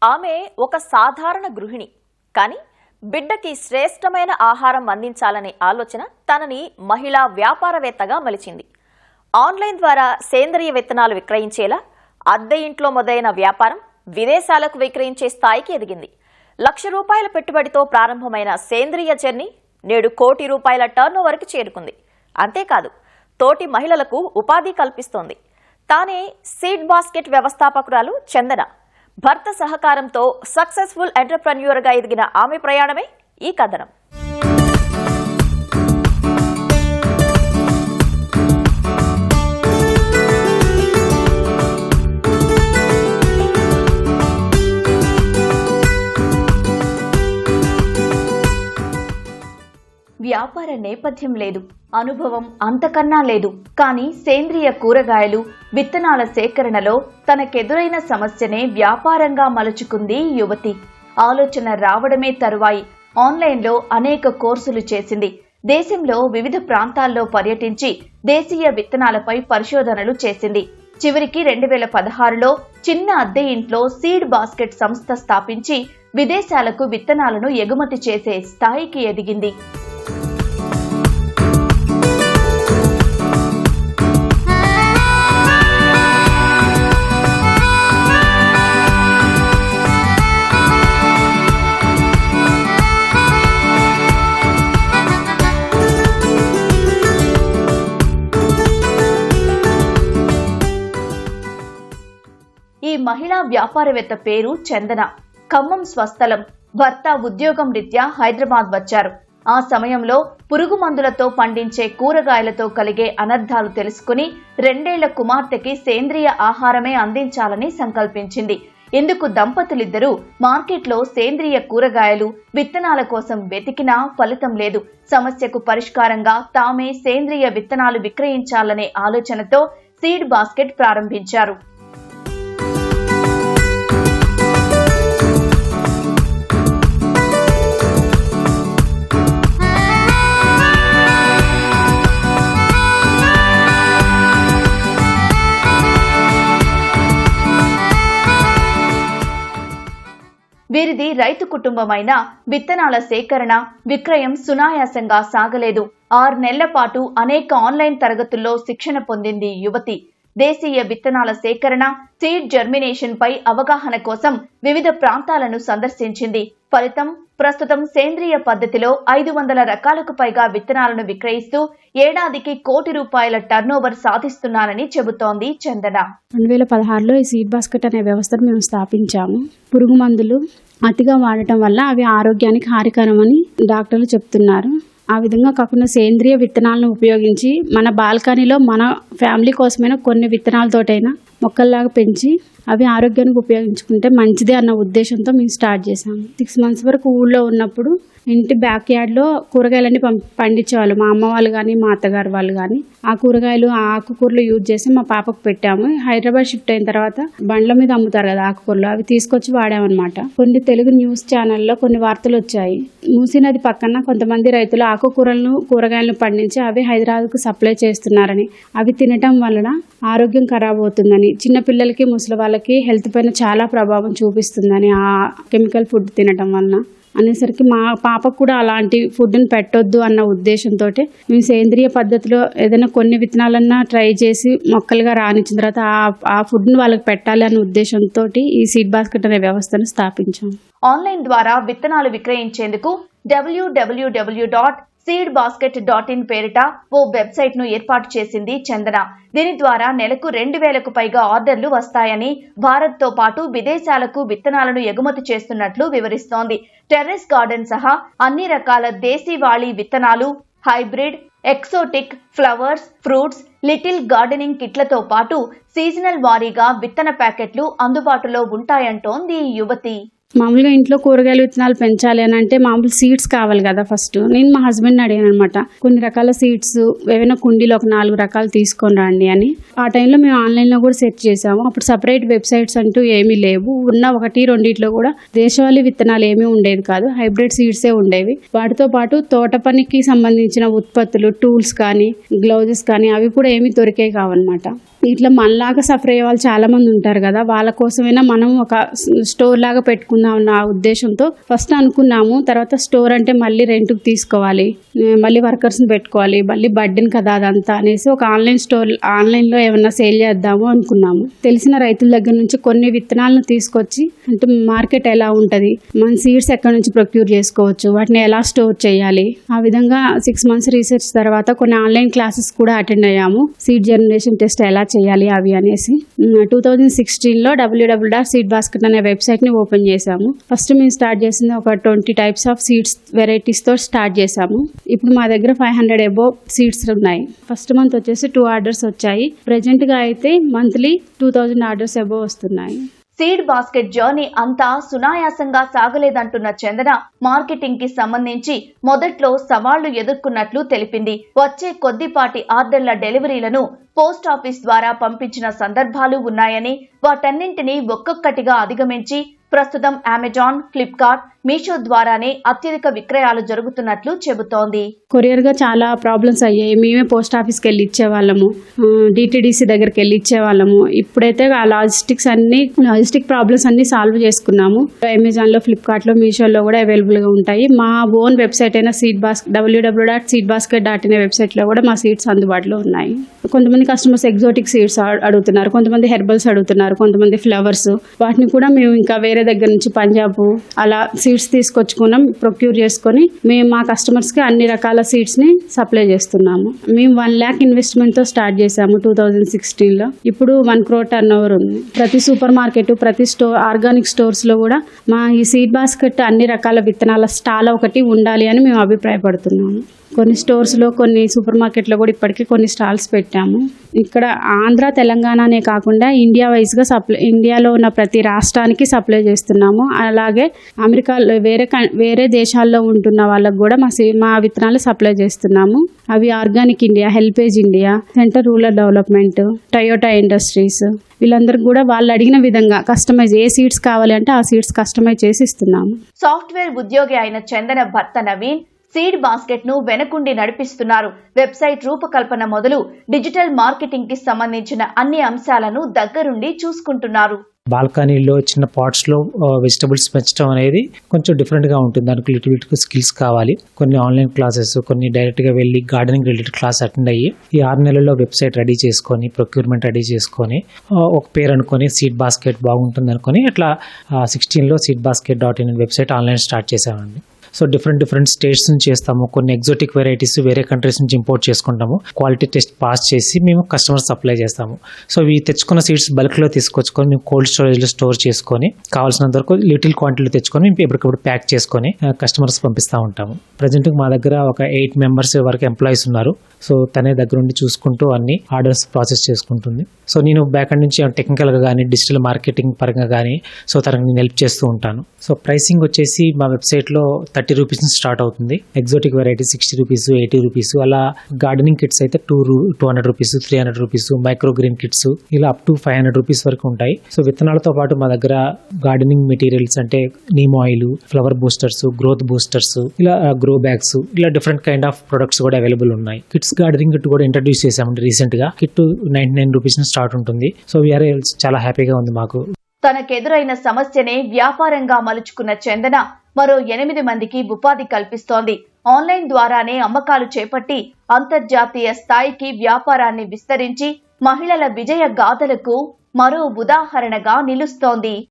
ఆమె ఒక సాధారణ గృహిణి. కానీ బిడ్డకి శ్రేష్టమైన ఆహారం అందించాలనే ఆలోచన తనని మహిళా వ్యాపారవేత్తగా మలిచింది. ఆన్లైన్ ద్వారా సేంద్రియ విత్తనాలు విక్రయించేలా అద్దె ఇంట్లో మొదలైన వ్యాపారం విదేశాలకు విక్రయించే స్థాయికి ఎదిగింది. ₹1,00,000 పెట్టుబడితో ప్రారంభమైన సేంద్రియ జర్నీ నేడు ₹1,00,00,000 టర్నోవర్కి చేరుకుంది. అంతేకాదు, తోటి మహిళలకు ఉపాధి కల్పిస్తోంది. తానే సీడ్ బాస్కెట్ వ్యవస్థాపకురాలు చందన. భర్త సహకారంతో సక్సెస్ఫుల్ ఎంటర్‌ప్రెన్యూర్‌గా ఎదిగిన ఆమె ప్రయాణమే ఈ కథనం. వ్యాపార నేపథ్యం లేదు, అనుభవం అంతకన్నా లేదు. కానీ సేంద్రియ కూరగాయలు, విత్తనాల సేకరణలో తనకెదురైన సమస్యనే వ్యాపారంగా మలుచుకుంది యువతి. ఆలోచన రావడమే తరువాయి ఆన్లైన్లో అనేక కోర్సులు చేసింది. దేశంలో వివిధ ప్రాంతాల్లో పర్యటించి దేశీయ విత్తనాలపై పరిశోధనలు చేసింది. చివరికి 2016లో చిన్న అద్దె ఇంట్లో సీడ్ బాస్కెట్ సంస్థ స్థాపించి విదేశాలకు విత్తనాలను ఎగుమతి చేసే స్థాయికి ఎదిగింది. ఈ మహిళా వ్యాపారవేత్త పేరు చందన. ఖమ్మం స్వస్థలం. భర్త ఉద్యోగం రీత్యా హైదరాబాద్ వచ్చారు. ఆ సమయంలో పురుగు మందులతో పండించే కూరగాయలతో కలిగే అనర్థాలు తెలుసుకుని 2 ఏళ్ల కుమార్తెకి సేంద్రియ ఆహారమే అందించాలని సంకల్పించింది. ఇందుకు దంపతులిద్దరూ మార్కెట్లో సేంద్రియ కూరగాయలు, విత్తనాల కోసం వెతికినా ఫలితం లేదు. సమస్యకు పరిష్కారంగా తామే సేంద్రియ విత్తనాలు విక్రయించాలనే ఆలోచనతో సీడ్ బాస్కెట్ ప్రారంభించారు. వీరిది రైతు కుటుంబమైన విత్తనాల సేకరణ, విక్రయం సునాయాసంగా సాగలేదు. 6 నెలల పాటు అనేక ఆన్లైన్ తరగతుల్లో శిక్షణ పొందింది యువతి. దేశీయ విత్తనాల సేకరణ, సీడ్ జర్మినేషన్ పై అవగాహన కోసం వివిధ ప్రాంతాలను సందర్శించింది. ఫలితం ప్రస్తుతం సేంద్రియ పద్ధతిలో 500 రకాలకు పైగా విత్తనాలను విక్రయిస్తూ ఏడాదికి ₹1,00,00,000 టర్నోవర్ సాధిస్తున్నానని చెబుతోంది చందన. 2016లో ఈ సీడ్ బాస్కెట్ అనే వ్యవస్థను మేము స్థాపించాము. పురుగు మందులు అతిగా వాడటం వల్ల అవి ఆరోగ్యానికి హానికరమని డాక్టర్లు చెప్తున్నారు. ఆ విధంగా కాకుండా సేంద్రియ విత్తనాలను ఉపయోగించి మన బాల్కనీలో మన ఫ్యామిలీ కోసమైనా కొన్ని విత్తనాలతోటైనా మొక్కల్లాగా పెంచి అవి ఆరోగ్యానికి ఉపయోగించుకుంటే మంచిదే అన్న ఉద్దేశంతో మేము స్టార్ట్ చేసాము. 6 మంత్స్ వరకు ఊళ్ళో ఉన్నప్పుడు ఇంటి బ్యాక్ యార్డ్లో కూరగాయలన్నీ పండించేవాళ్ళు. మా అమ్మ వాళ్ళు కానీ మా అత్తగారు వాళ్ళు కానీ ఆ కూరగాయలు, ఆ ఆకుకూరలు యూజ్ చేసి మా పాపకు పెట్టాము. హైదరాబాద్ షిఫ్ట్ అయిన తర్వాత బండ్ల మీద అమ్ముతారు కదా ఆకుకూరలు, అవి తీసుకొచ్చి వాడామన్నమాట. కొన్ని తెలుగు న్యూస్ ఛానల్లో కొన్ని వార్తలు వచ్చాయి. మూసీ నది పక్కన కొంతమంది రైతులు ఆకుకూరలను, కూరగాయలను పండించి అవి హైదరాబాద్కు సప్లై చేస్తున్నారని, అవి తినటం వలన ఆరోగ్యం ఖరాబ్ అవుతుందని, చిన్నపిల్లలకి ముసలి వాళ్ళకి హెల్త్ పైన చాలా ప్రభావం చూపిస్తుందని ఆ కెమికల్ ఫుడ్ తినటం వలన అనేసరికి మా పాపకు కూడా అలాంటి ఫుడ్ని పెట్టొద్దు అన్న ఉద్దేశంతో మేము సేంద్రియ పద్ధతిలో ఏదైనా కొన్ని విత్తనాలన్నా ట్రై చేసి మొక్కలుగా రానిచ్చిన తర్వాత ఆ ఫుడ్ని వాళ్ళకి పెట్టాలి అన్న ఉద్దేశంతో ఈ సీడ్ బాస్కెట్ అనే వ్యవస్థను స్థాపించాం. ఆన్లైన్ ద్వారా విత్తనాలు విక్రయించేందుకు www.seedbasket.in పేరిట ఓ వెబ్సైట్ ను ఏర్పాటు చేసింది చందన. దీని ద్వారా నెలకు 2,000కు పైగా ఆర్డర్లు వస్తాయని, భారత్ తో పాటు విదేశాలకు విత్తనాలను ఎగుమతి చేస్తున్నట్లు వివరిస్తోంది. టెర్రస్ గార్డెన్ సహా అన్ని రకాల దేశీవాళీ విత్తనాలు, hybrid, exotic, flowers, fruits, little gardening కిట్లతో పాటు సీజనల్ వారీగా విత్తన ప్యాకెట్లు అందుబాటులో ఉంటాయంటోంది యువతి. మామూలుగా ఇంట్లో కూరగాయల విత్తనాలు పెంచాలి అని అంటే మామూలు సీడ్స్ కావాలి కదా. ఫస్ట్ నేను మా హస్బెండ్ని అడిగాను అనమాట, కొన్ని రకాల సీడ్స్ ఏవైనా కుండీలో ఒక 4 రకాలు తీసుకొని రండి అని. ఆ టైంలో మేము ఆన్లైన్లో కూడా సెర్చ్ చేసాము. అప్పుడు సపరేట్ వెబ్సైట్స్ అంటూ ఏమీ లేవు. ఉన్న 1-2 కూడా దేశవాళీ విత్తనాలు ఏమీ ఉండేది కాదు, హైబ్రిడ్ సీడ్సే ఉండేవి. వాటితో పాటు తోట పనికి సంబంధించిన ఉత్పత్తులు, టూల్స్ కానీ గ్లౌజెస్ కానీ అవి కూడా ఏమీ దొరికే కావన్నమాట. ఇట్లా మనలాగా సఫర్ అయ్యే వాళ్ళు చాలా మంది ఉంటారు కదా, వాళ్ళ కోసమైనా మనం ఒక స్టోర్ లాగా పెట్టుకుందాం అన్న ఉద్దేశంతో ఫస్ట్ అనుకున్నాము. తర్వాత స్టోర్ అంటే మళ్ళీ రెంట్కి తీసుకోవాలి, మళ్ళీ వర్కర్స్ని పెట్టుకోవాలి, మళ్ళీ బడ్డెన్ కదా అదంతా అనేసి ఒక ఆన్లైన్లో ఏమన్నా సేల్ చేద్దాము అనుకున్నాము. తెలిసిన రైతుల దగ్గర నుంచి కొన్ని విత్తనాలను తీసుకొచ్చి, అంటే మార్కెట్ ఎలా ఉంటుంది, మన సీడ్స్ ఎక్కడి నుంచి ప్రొక్యూర్ చేసుకోవచ్చు, వాటిని ఎలా స్టోర్ చేయాలి, ఆ విధంగా 6 months రీసెర్చ్ తర్వాత కొన్ని ఆన్లైన్ క్లాసెస్ కూడా అటెండ్ అయ్యాము. సీడ్ జనరేషన్ టెస్ట్ ఎలా చేయాలి అవి అనేసి 2016లో www.seedbasket అనే వెబ్సైట్ని ఓపెన్ చేశాము. ఫస్ట్ మేము స్టార్ట్ చేసింది ఒక 20 types ఆఫ్ సీడ్స్ వెరైటీస్తో స్టార్ట్ చేశాము. ఇప్పుడు మా దగ్గర 500 above సీడ్స్ ఉన్నాయి. ఫస్ట్ మంత్ వచ్చేసి 2 orders వచ్చాయి. ప్రెజెంట్గా అయితే మంత్లీ 2000 orders above వస్తున్నాయి. సీడ్ బాస్కెట్ జర్నీ అంతా సునాయాసంగా సాగలేదంటున్న చందన, మార్కెటింగ్ కి సంబంధించి మొదట్లో సవాళ్లు ఎదుర్కొన్నట్లు తెలిపింది. వచ్చే కొద్దిపాటి ఆర్డర్ల డెలివరీలను పోస్ట్ ఆఫీస్ ద్వారా పంపించిన సందర్భాలు ఉన్నాయని, వాటన్నింటినీ ఒక్కొక్కటిగా అధిగమించి ప్రస్తుతం అమెజాన్, ఫ్లిప్కార్ట్, మీషో ద్వారానే అత్యధిక విక్రయాలు జరుగుతున్నట్లు చెబుతోంది. కొరియర్గా చాలా ప్రాబ్లమ్స్ అయ్యాయి. మేమే పోస్ట్ ఆఫీస్కి వెళ్ళి ఇచ్చేవాళ్ళము, డిటిడిసి దగ్గరికి వెళ్ళి ఇచ్చేవాళ్ళము. ఇప్పుడైతే ఆ లాజిస్టిక్ ప్రాబ్లమ్స్ అన్ని సాల్వ్ చేసుకున్నాము. అమెజాన్లో, ఫ్లిప్కార్ట్లో, మీషోలో కూడా అవైలబుల్గా ఉంటాయి. మా ఓన్ వెబ్సైట్ అయిన www.seedbasket.in అనే వెబ్సైట్లో కూడా మా సీడ్స్ అందుబాటులో ఉన్నాయి. కొంతమంది కస్టమర్స్ ఎగ్జోటిక్ సీడ్స్ అడుగుతున్నారు, కొంతమంది హెర్బల్స్ అడుగుతున్నారు, కొంతమంది ఫ్లవర్స్. వాటిని కూడా మేము ఇంకా వేరే దగ్గర నుంచి పంజాబ్ అలా సీడ్స్ తీసుకొచ్చుకున్నాం, ప్రొక్యూర్ చేసుకొని మేము మా కస్టమర్స్కి అన్ని రకాల సీడ్స్ని సప్లై చేస్తున్నాము. మేము 1 lakh ఇన్వెస్ట్మెంట్తో స్టార్ట్ చేసాము 2016లో. ఇప్పుడు 1 crore turnover ఉంది. ప్రతి సూపర్ మార్కెట్, ప్రతి ఆర్గానిక్ స్టోర్స్లో కూడా మా ఈ సీడ్ బాస్కెట్ అన్ని రకాల విత్తనాల స్టాల్ ఒకటి ఉండాలి అని మేము అభిప్రాయపడుతున్నాము. కొన్ని స్టోర్స్లో, కొన్ని సూపర్ మార్కెట్లో కూడా ఇప్పటికీ కొన్ని స్టాల్స్ పెట్టాము. ఇక్కడ ఆంధ్ర, తెలంగాణనే కాకుండా ఇండియాలో ఉన్న ప్రతి రాష్ట్రానికి సప్లై చేస్తున్నాము. అలాగే అమెరికాలో వేరే దేశాల్లో ఉంటున్న వాళ్ళకు కూడా మా విత్తనాలు సప్లై చేస్తున్నాము. అవి organic India, HelpAge India, centre rural development, Toyota industries, వీళ్ళందరికీ కూడా వాళ్ళు అడిగిన విధంగా కస్టమైజ్ ఏ సీడ్స్ కావాలి అంటే ఆ సీడ్స్ కస్టమైజ్ చేసి ఇస్తున్నాము. సాఫ్ట్వేర్ ఉద్యోగి అయిన చందన భర్త నవీన్ సీడ్ బాస్కెట్ ను వెనకుండి నడిపిస్తున్నారు. వెబ్సైట్ రూపకల్పన మొదలు డిజిటల్ మార్కెటింగ్ కి సంబంధించిన అన్ని అంశాలను దగ్గరుండి చూసుకుంటున్నారు. బాల్కనీలో చిన్న పాట్స్లో వెజిటబుల్స్ పెంచడం అనేది కొంచెం డిఫరెంట్గా ఉంటుంది. దానికి లిటిల్ బిట్ స్కిల్స్ కావాలి. కొన్ని ఆన్లైన్ క్లాసెస్, కొన్ని డైరెక్ట్గా వెళ్ళి గార్డెనింగ్ రిలేటెడ్ క్లాస్ అటెండ్ అయ్యి ఈ 6 నెలల్లో వెబ్సైట్ రెడీ చేసుకొని, ప్రొక్యూర్మెంట్ రెడీ చేసుకొని, ఒక పేరు అనుకొని సీడ్ బాస్కెట్ బాగుంటుంది అనుకొని అట్లా 16లో seedbasket.in వెబ్సైట్ ఆన్లైన్ స్టార్ట్ చేసామండి. సో డిఫరెంట్ స్టేట్స్ నుంచి చేస్తాము. కొన్ని ఎగ్జోటిక్ వెరైటీస్ వేరే కంట్రీస్ నుంచి ఇంపోర్ట్ చేసుకుంటాము. క్వాలిటీ టెస్ట్ పాస్ చేసి మేము కస్టమర్ సప్లై చేస్తాము. సో ఇవి తెచ్చుకున్న సీడ్స్ బల్క్లో తీసుకొచ్చుకొని మేము కోల్డ్ స్టోరేజ్లో స్టోర్ చేసుకొని కావాల్సినంత వరకు లిటిల్ క్వాంటిటీలో తెచ్చుకొని మేము ఎప్పటికప్పుడు ప్యాక్ చేసుకొని కస్టమర్స్ పంపిస్తూ ఉంటాము. ప్రజెంట్ మా దగ్గర ఒక 8 members వరకు ఎంప్లాయీస్ ఉన్నారు. సో తనే దగ్గర నుండి చూసుకుంటూ అన్ని ఆర్డర్స్ ప్రాసెస్ చేసుకుంటుంది. సో నేను బ్యాక్ ఎండ్ నుంచి టెక్నికల్గా కానీ డిజిటల్ మార్కెటింగ్ పరంగా కానీ సో తనకు నేను హెల్ప్ చేస్తూ ఉంటాను. సో ప్రైసింగ్ వచ్చేసి మా వెబ్సైట్లో 30 rupees నుంచి స్టార్ట్ అవుతుంది. ఎగ్జోటిక్ వెరైటీ 60 rupees, 80 rupees, అలా గార్డెనింగ్ కిట్స్ అయితే 200 rupees, 300 rupees, micro green kits ఇలా అప్ టు 500 rupees వరకు ఉంటాయి. సో విత్తనాలతో పాటు మా దగ్గర గార్డెనింగ్ మెటీరియల్స్ అంటే neem oil, flower boosters, growth boosters, ఇలా గ్రో బ్యాగ్స్, ఇలా డిఫరెంట్ కైండ్ ఆఫ్ ప్రొడక్ట్స్ కూడా అవైలబుల్ ఉన్నాయి. కిట్స్ గార్డెనింగ్ కిట్ కూడా ఇంట్రడ్యూస్ చేసామండి రీసెంట్ గా. కిట్ 99 rupees నుంచి స్టార్ట్ ఉంటుంది. సో వీఆర్ చాలా హ్యాపీగా ఉంది మాకు. తనకెదురైన సమస్యనే వ్యాపారంగా మలుచుకున్న చందన మరో 8 మందికి ఉపాధి కల్పిస్తోంది. ఆన్లైన్ ద్వారానే అమ్మకాలు చేపట్టి అంతర్జాతీయ స్థాయికి వ్యాపారాన్ని విస్తరించి మహిళల విజయ గాథలకు మరో ఉదాహరణగా నిలుస్తోంది.